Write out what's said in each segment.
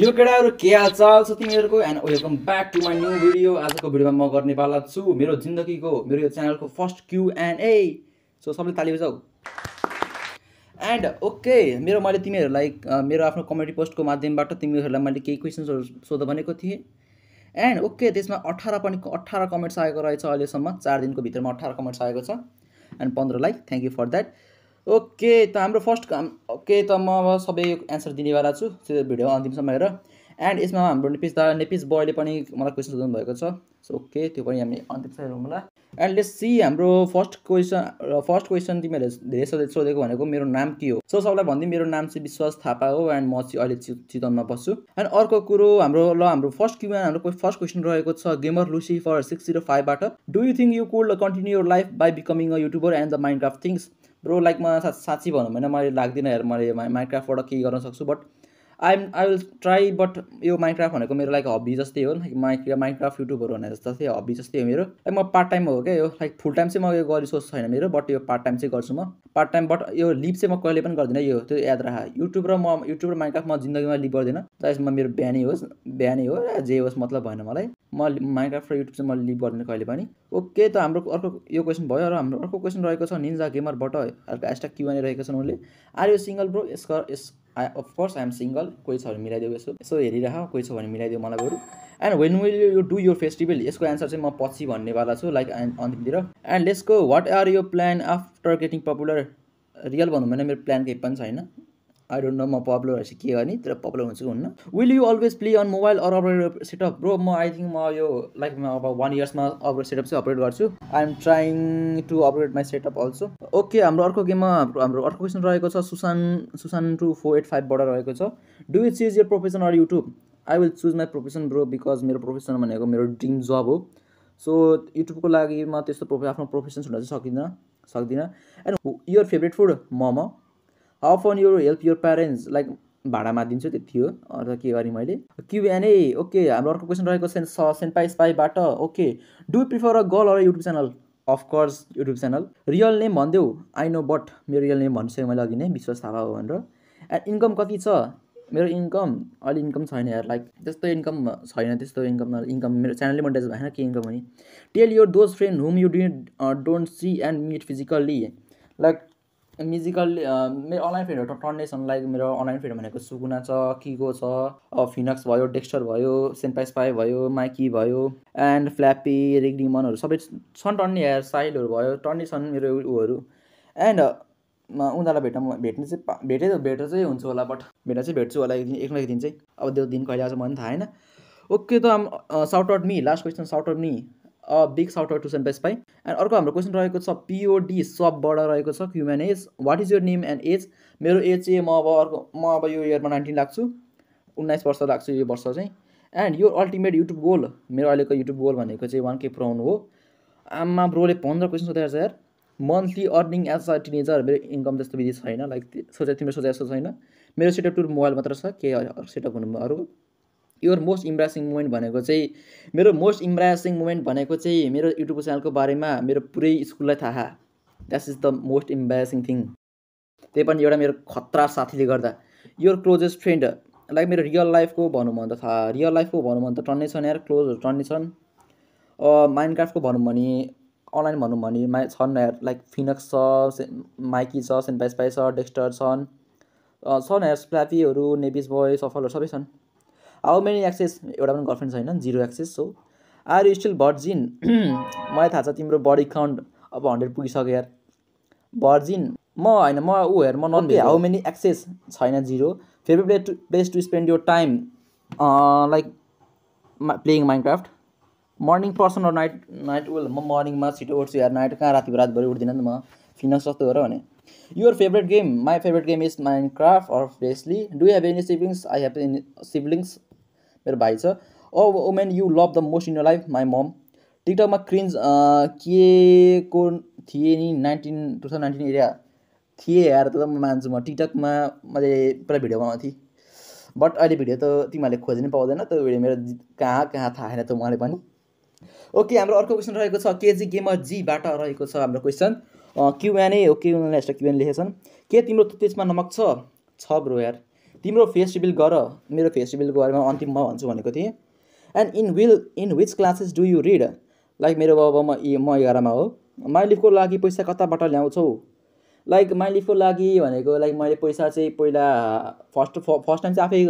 यो केटाहरु के हालचाल छ तिमीहरुको and welcome back to my new video. आजको भिडियोमा म गर्नेवाला छु मेरो जिन्दगीको मेरो यो च्यानलको फर्स्ट Q&A। सो सबैले ताली बजाऊ। एन्ड ओके मैले तिमीहरुलाई मेरो आफ्नो कमेडी पोस्टको माध्यमबाट तिमीहरुलाई मैले केही क्वेशन्सहरु सोध्न भनेको थिएँ। एन्ड ओके त्यसमा 18 कमेन्ट्स आएको रहेछ अहिलेसम्म। 4 दिनको भित्रमा 18 कमेन्ट्स आएको छ and 15 like. Thank you for that. Okay त हाम्रो फर्स्ट ओके त म अब सबै एन्सर दिनेवाला छु त्यो भिडियो अन्तिमसम्म हेर। एन्ड यसमा हाम्रो नेपिस बोयले पनि मलाई क्वेसन सोध्नु भएको छ। सो ओके त्यो पनि हामी अन्तिमसम्म हेरौँला। एन्ड लेट्स सी हाम्रो फर्स्ट क्वेसन तिमीहरूले धेरै सोधेको भनेको मेरो नाम के हो। सो सबलाई भन्दै मेरो नाम चाहिँ विश्वास थापा हो एन्ड म चाहिँ अहिले चितवनमा बस्छु। एन्ड अर्को कुरो हाम्रो फर्स्ट क्वेसन रहेको छ गेमर लुसिफर 605 बाट। Do you think you could continue your life by becoming a YouTuber and the Minecraft things. Bro like म साँच्ची भनौँ भने मैले लाग्दिनँ यार मैले माइनक्राफ्टबाट केही गर्न सक्छु। But I will try. But यो माइनक्राफ्ट भनेको मेरो लाइक हबी जस्तै हो। लाइक माइनक्राफ्ट युट्युबर भने जस्तै हबी जस्तै हो मेरो। लाइक म पार्ट टाइम हो क्या यो। लाइक फुल टाइम चाहिँ म यो गरी सोच छैन मेरो। बट यो पार्ट टाइम चाहिँ गर्छु म पार्ट टाइम। बट यो लिभ चाहिँ म कहिले पनि गर्दिनँ। यो त्यो याद राख। युट्युब र माइनक्राफ्ट म जिन्दगीमा लिभ गर्दिनँ। त्यसमा मेरो बिहानै हो जे होस् मतलब भएन मलाई। म माइनक्राफ्ट र युट्युब चाहिँ म लिभ गर्दिनँ कहिले पनि। ओके त हाम्रो अर्को यो क्वेसन भयो। र हाम्रो अर्को क्वेसन रहेको छ निन्जा गेमरबाट # Q&A रहेको छन् उनले। Are you single bro. Of course I am single. कोही छ भने मिलाइदेऊ। यसो हेरिरह कोही छ भने मिलाइदेऊ मलाई बरु। And when will you do your festival. यसको एन्सर चाहिँ म पछि भन्नेवाला छु लाइक अन्तिमतिर। And let's go what are your plan after getting popular. Real भनौँ भने मेरो प्लान केही पनि छैन। आई डोन्ट नो म पपुलर भएपछि के गर्ने तर पपुलर हुन्छ कि हुन्न। Will you always play on mobile or upgrade setup. Bro म आई थिङ्क म यो लाइक म अब 1 इयर्समा अपग्रेड सेटअप चाहिँ अपग्रेड गर्छु। I am trying to upgrade my setup also. Okay हाम्रो अर्को गेममा हाम्रो अर्को क्वेसन रहेको छ सुसान 2485 बाट रहेको छ। Do you choose your profession or YouTube. I will choose my profession bro because मेरो प्रोफेसन भनेको मेरो ड्रिम जब हो। सो युट्युबको लागि म त्यस्तो आफ्नो प्रोफेसन छुट्न चाहिँ सक्दिनँ। And your favourite food momo. How often you help your parents. Like भाडामा दिन्छु त्यति हो अरू के गरेँ मैले। Q&A ओके हाम्रो अर्को क्वेसन रहेको सेन्पाई स्पाईबाट। Okay do you prefer a girl or YouTube channel. Of course YouTube channel. Real name भनिदेऊ। आई नो बट मेरो रियल नेम भनिसकेँ मैले अघि नै विश्वास थापा हो भनेर। एन्ड इन्कम कति छ मेरो इन्कम अहिले इन्कम छैन यार। लाइक त्यस्तो इन्कम छैन। त्यस्तो इन्कम मेरो च्यानलले मोनेटाइज भएन के इन्कम भने। Tell your those friend whom you don't see and meet physically. Like musical मेरो अनलाइन फ्रेन्डहरू टन्नै छन्। लाइक मेरो अनलाइन फ्रेन्ड भनेको सुकुना छ, किगो छ, फिनक्स भयो, डेक्स्टर भयो, सेन्पाई स्पाई भयो, माइकी भयो एन्ड फ्ल्यापी रिगडिमनहरू सबै छन् टन्नै यार। साहिलहरू भयो टन्नै छन् मेरो उहरू। एन्ड उनीहरूलाई भेट्न चाहिँ हुन्छ होला। बट भेट्छु होला एक दिन चाहिँ। अब त्यो दिन कहिले आउँछ मलाई पनि थाहा छैन। ओके त shout out me last question shout out me big shout out to Senpai Spy. And अर्को हाम्रो क्वेसन रहेको छ POD सबबाट रहेको छ Q&A। What is your name and age. मेरो एज चाहिँ म अब यो इयरमा 19 लाग्छु। 19 वर्ष लाग्छु यो वर्ष चाहिँ। एन्ड यो अल्टिमेट युट्युब गोल मेरो अहिलेको युट्युब गोल भनेको चाहिँ 1K पुऱ्याउनु हो। आमा ब्रोले 15 क्वेसन सोधेको छ यार। Monthly earning as a teenager. मेरो इन्कम त्यस्तो विधि छैन। लाइक तिम्रो सोचे जस्तो छैन। मेरो सेटअप टु मोबाइल मात्र छ के सेटअप हुनु अरू। योर मोस्ट इम्ब्रेसिङ मोमेन्ट भनेको चाहिँ मेरो मोस्ट इम्ब्रेसिङ मोमेन्ट भनेको चाहिँ मेरो युट्युब च्यानलको बारेमा मेरो पुरै स्कुललाई थाहा। That is the most embarrassing thing. त्यही पनि एउटा मेरो खतरा साथीले गर्दा। योर क्लोजेस्ट फ्रेन्ड लाइक मेरो रियल लाइफको भनौँ भने त रियल लाइफको भनौँ भने त टन्नै छन् यार। क्लोजहरू टन्नै छन्। माइनक्राफ्टको भनौँ भने अनलाइन भनौँ भने छन् यार। लाइक फिनक्स छ, माइकी छ, सेन्पाई स्पाई छ, डेक्स्टर छन् यार। स्प्ल्यापीहरू, नेपिस बोय, सफलहरू सबै छन्। हाउ मेनी एक्सेस एउटा पनि गर्लफ्रेन्ड छैन 0 exes. So are you still virgin. मलाई थाहा छ तिम्रो बडी काउन्ट अब 100 पुगिसक्यो यार। भर्जिन म होइन म हेर म नन। हाउ मेनी एक्सेस छैन 0। Favourite place to spend your time like playing Minecraft. Morning person or night owl. म मर्निङमा छिटो उठ्छु यार। नाइट कहाँ रातभरि उठ्दिनँ नि त म। फिनक्स जस्तो हो र भने। Your favourite game. My favourite game is Minecraft or freshly. Do you have any siblings. I have any siblings मेरो भाइ छ। Oh women you love the most in your life. My mom. टिकटकमा क्रिन्ज के को थिएँ नि 2019 area थिएँ यार। त म मान्छु म टिकटकमा मैले पुरा भिडियो बनाएको थिएँ। बट अहिले भिडियो त तिमीहरूले खोज्नै पाउँदैन। त्यो भिडियो मेरो कहाँ थाहा छैन त मलाई पनि। ओके हाम्रो अर्को क्वेसन रहेको छ केजी गेमर जीबाट रहेको छ हाम्रो क्वेसन Q&A। ओके उनीहरूले # Q&A लेखेछन्। के तिम्रो टुथपेस्टमा नमक छ ब्रो यार। तिम्रो फेस रिभिल गर, मेरो फेस रिभिलको बारेमा अन्तिममा भन्छु भनेको थिएँ। And in which classes do you read? Like मेरो अब म 11मा हो। माइलिफको लागि पैसा कताबाट ल्याउँछौ? लाइक माइलिफको लागि भनेको लाइक मैले पैसा चाहिँ पहिला फर्स्ट टाइम चाहिँ आफै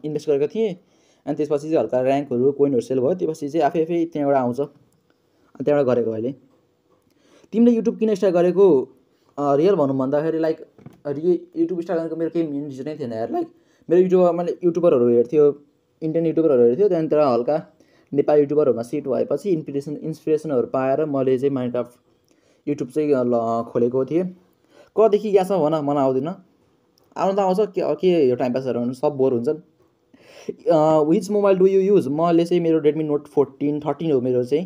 इन्भेस्ट गरेको थिएँ। अनि त्यसपछि चाहिँ हल्का ऱ्याङ्कहरू कोइनहरू सेल भयो, त्यसपछि चाहिँ आफै त्यहाँबाट आउँछ, अनि त्यहाँबाट गरेको। अहिले तिमीले युट्युब किन स्टार्ट गरेको? रियल भनौँ भन्दाखेरि लाइक युट्युब स्टार्ट गरेको मेरो केही मेन रिजनै थिएन यार। लाइक मेरो मैले युट्युबरहरू हेर्थ्यो, इन्डियन युट्युबरहरू हेर्थ्यो, त्यहाँदेखि तर हल्का नेपाली युट्युबरहरूमा सिट भएपछि इन्सपिरेसनहरू पाएर मैले चाहिँ माइनक्राफ्ट युट्युब चाहिँ खोलेको थिएँ। कदेखि यहाँसम्म भन, मलाई आउँदैन। आउनु त आउँछ, के यो टाइम पासहरू हुनु, सब बोर हुन्छन्। Which mobile do you use? मैले चाहिँ मेरो रेडमी नोट 13 हो मेरो चाहिँ।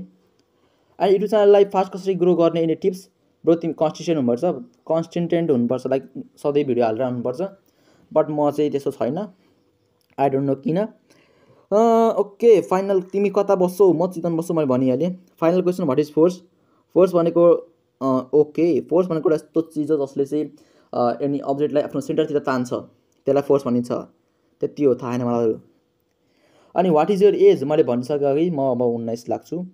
अनि युट्युब च्यानललाई फास्ट कसरी ग्रो गर्ने एनी टिप्स? ब्रो तिमी कन्सिस्टेन्ट हुनुपर्छ, लाइक सधैँ भिडियो हालेर हुनुपर्छ। बट म चाहिँ त्यस्तो छैन, आई डोन्ट नो किन। ओके फाइनल, तिमी कता बस्छौ? म चितवन बस्छु, मैले भनिहालेँ। Final question, what is force? Force भनेको ओके, फोर्स भनेको एउटा यस्तो चिज हो जसले चाहिँ एनी अब्जेक्टलाई आफ्नो सेन्टरतिर तान्छ, त्यसलाई फोर्स भनिन्छ। त्यति हो, थाहा छैन मलाई। अनि वाट इज योर एज? मैले भनिसकेँ अघि, म अब 19 लाग्छु।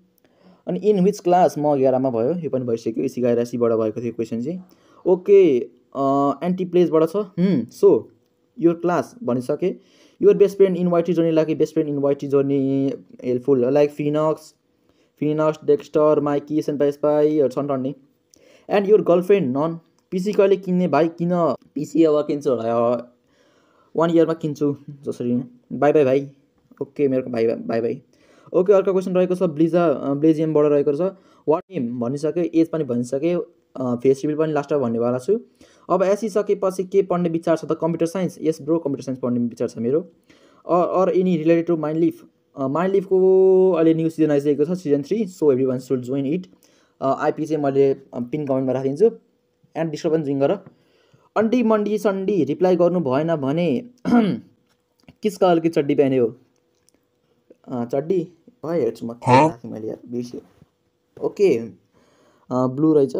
अनि इन विच क्लास? म 11मा भयो, यो पनि भइसक्यो, इसी गाइरासीबाट भएको थियो क्वेसन चाहिँ। ओके एन्टी प्लेजबाट छ। सो योर क्लास भनिसकेँ। Your best friend in YT journey? लागि best friend in YT journey helpful, like Phoenix, Dexter, Mikey, सेन्पाइस्पाईहरू छन् टन्नी। And your girlfriend? None. PC कहिले किन्ने भाइ? किन पिसी अब किन्छु होला, 1 इयरमा किन्छु जसरी। बाई बाई भाइ। ओके मेरो भाइ, बाई बाई। ओके अर्को क्वेसन रहेको छ ब्लेजियमबाट रहेको छ। वाट नेम भनिसक्यो, एज पनि भनिसक्यो, फेस रिभिल पनि लास्टमा भन्नेवाला छु। अब एसिसकेपछि के पढ्ने विचार छ त? Computer science? Yes bro, computer science पढ्ने विचार छ मेरो। Or any related to Mindlif? माइन्डलिफको अहिले न्यू सिजन आइसकेको छ, season 3, so everyone should join it. IP चाहिँ मैले पिन कमेन्टमा राखिदिन्छु, एन्ड डिस्कर्ड पनि जोइन गर। अन्डी मन्डी सन्डी रिप्लाई गर्नु भएन भने किस कलरकी चड्डी पहने हो? चड्डी हेर्छु म, मैले यार बिर्सेँ। ओके ब्लू रहेछ।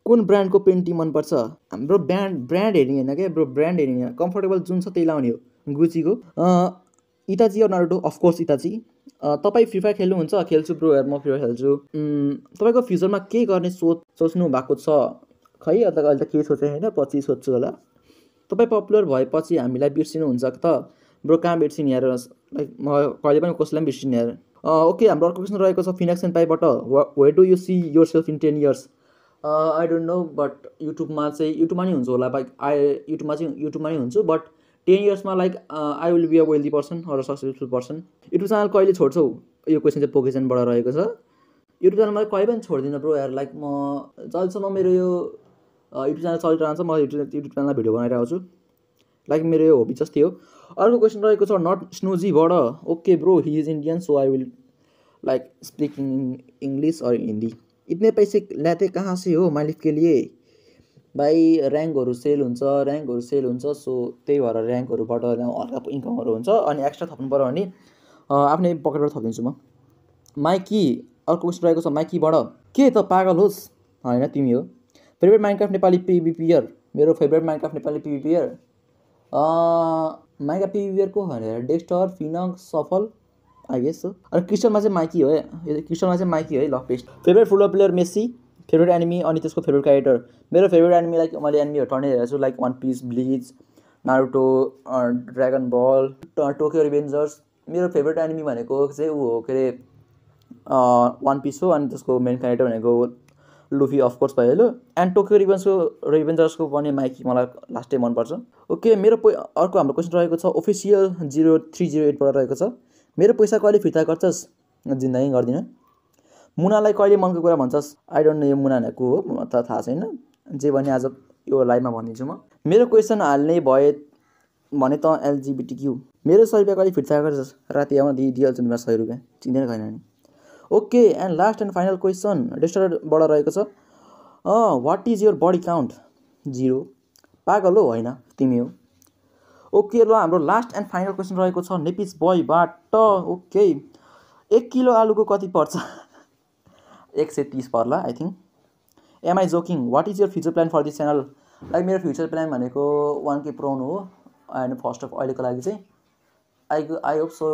कुन ब्रान्डको पेन्टी मनपर्छ? हाम्रो ब्रान्ड हेर्ने होइन क्या ब्रो, ब्रान्ड हेर्ने होइन, कम्फर्टेबल जुन छ त्यही लाउने हो। गुचीको इटाची और नारुटो? Of course Itachi. तपाईँ फ्री फायर खेल्नुहुन्छ? खेल्छु ब्रो यार, म फ्री फायर खेल्छु। तपाईँको फ्युचरमा के गर्ने सोच्नु भएको छ? खै अहिले त के सोचेँ होइन, पछि सोध्छु होला। तपाईँ पपुलर भएपछि हामीलाई बिर्सिनुहुन्छ त? ब्रो कहाँ बिर्सिने यार, लाइक म कहिले पनि कसैलाई पनि बिर्सिने यार। ओके हाम्रो अर्को क्वेसन रहेको छ फिनक्स एन्ड पाईबाट। Where do you see yourself in 10 years? I don't know, but युट्युबमा नै हुन्छ होला। लाइक युट्युबमा नै हुन्छु, बट 10 yearsमा like I will be a wealthy person or successful person. YouTube channel कहिले छोड्छौ? यो क्वेसन चाहिँ पोकेसनबाट रहेको छ। युट्युब च्यानल मैले कहिले पनि छोड्दिनँ ब्रो यार, लाइक म जहिलेसम्म मेरो यो युट्युब च्यानल चलिरहन्छ म युट्युब च्यानलमा भिडियो बनाइरहेको छु, लाइक मेरो यो हबी जस्तै हो। अर्को क्वेसन रहेको छ नट स्नुजीबाट। Okay bro he is Indian, so I will like speak in English और हिंदी। इतने पैसे लाते कहाँ से हो मालिक के लिए? भाइ ऱ्याङ्कहरू सेल हुन्छ, सो त्यही भएर ऱ्याङ्कहरूबाट हल्का इन्कमहरू हुन्छ। अनि एक्स्ट्रा थप्नु पऱ्यो भने आफ्नै पकेटबाट थपिदिन्छु म। माइकी अर्को क्वेसन रहेको छ माइकीबाट। के त पागल होस्? होइन तिमी हो। Favourite Minecraft Nepali PvPer? मेरो favourite Minecraft Nepali PvPer Minecraft पिभिपियरको भनेर डेक्स्टर, फिनक्स, सफल आई गेस हो। अनि क्रिस्टलमा चाहिँ माइकी हो है, ल पेस्ट। Favourite football player Messi. Favourite anime अनि त्यसको फेभरेट क्यारेक्टर? मेरो फेभरेट एनिमी लाइक मैले एनिमीहरू टर्नै हेरेको छु, like One Piece, Bleach, Naruto, Dragon Ball, Tokyo Revengers. मेरो फेभरेट एनिमी भनेको चाहिँ ऊ हो, के अरे वान पिस हो। अनि त्यसको मेन क्यारेक्टर भनेको लुफी अफकोर्स भइहाल्यो। एन्ड टोकियो रिभेन्जर्सको पनि माइकी मलाई लास्टै मनपर्छ। ओके मेरो अर्को हाम्रो क्वेसन रहेको छ ओफिसियल 0308बाट रहेको छ। मेरो पैसा कहिले फिर्ता गर्छस्? जिन्दगी गर्दिनँ। मुनालाई कहिले मनको कुरा भन्छस्? आई डोन्ट नो यो मुना को हो, म त थाहा छैन। जे भने आज यो लाइभमा भनिदिन्छु म। मेरो क्वेसन हाल्ने भए भने त एलजिबिटिक्यू। मेरो 100 रुपियाँ कहिले फिर्ता गर्छस्? राति आउन दिइहाल्छु तिमीलाई 100 रुपियाँ, चिन्दैन छैन नि। Okay and last and final question डेस्टरबाट रहेको छ। What is your body count? 0। पागल हो? होइन तिमी हो। ओके ल हाम्रो लास्ट एन्ड फाइनल क्वेसन रहेको छ नेपिस बोयबाट। ओके 1 किलो आलुको कति पर्छ? 130 पर्ला I think. Am I joking? What is your future plan for this channel? Like मेरो फ्युचर प्लान भनेको 1K पुऱ्याउनु हो। एन्ड फर्स्ट अफ अहिलेको लागि चाहिँ आई होप सो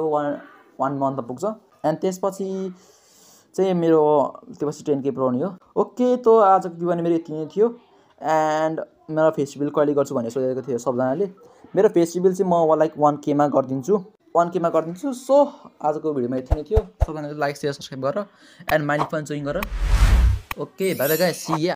1 मन्थ पुग्छ एन्ड त्यसपछि चाहिँ मेरो त्यसपछि 10K पुऱ्याउने हो। ओके त आजको भिडियो भने मेरो यति नै थियो एन्ड मेरो फेस्टिभल कहिले गर्छु भनेर सोधेको थियो सबजनाले। मेरो फेस्टिभल चाहिँ म लाइक 1K मा गरिदिन्छु। सो आजको भिडियोमा यति नै थियो। सबजनाले लाइक शेयर सब्सक्राइब गर एन्ड माइली फन जोइन गर। Okay bye bye guys, see या।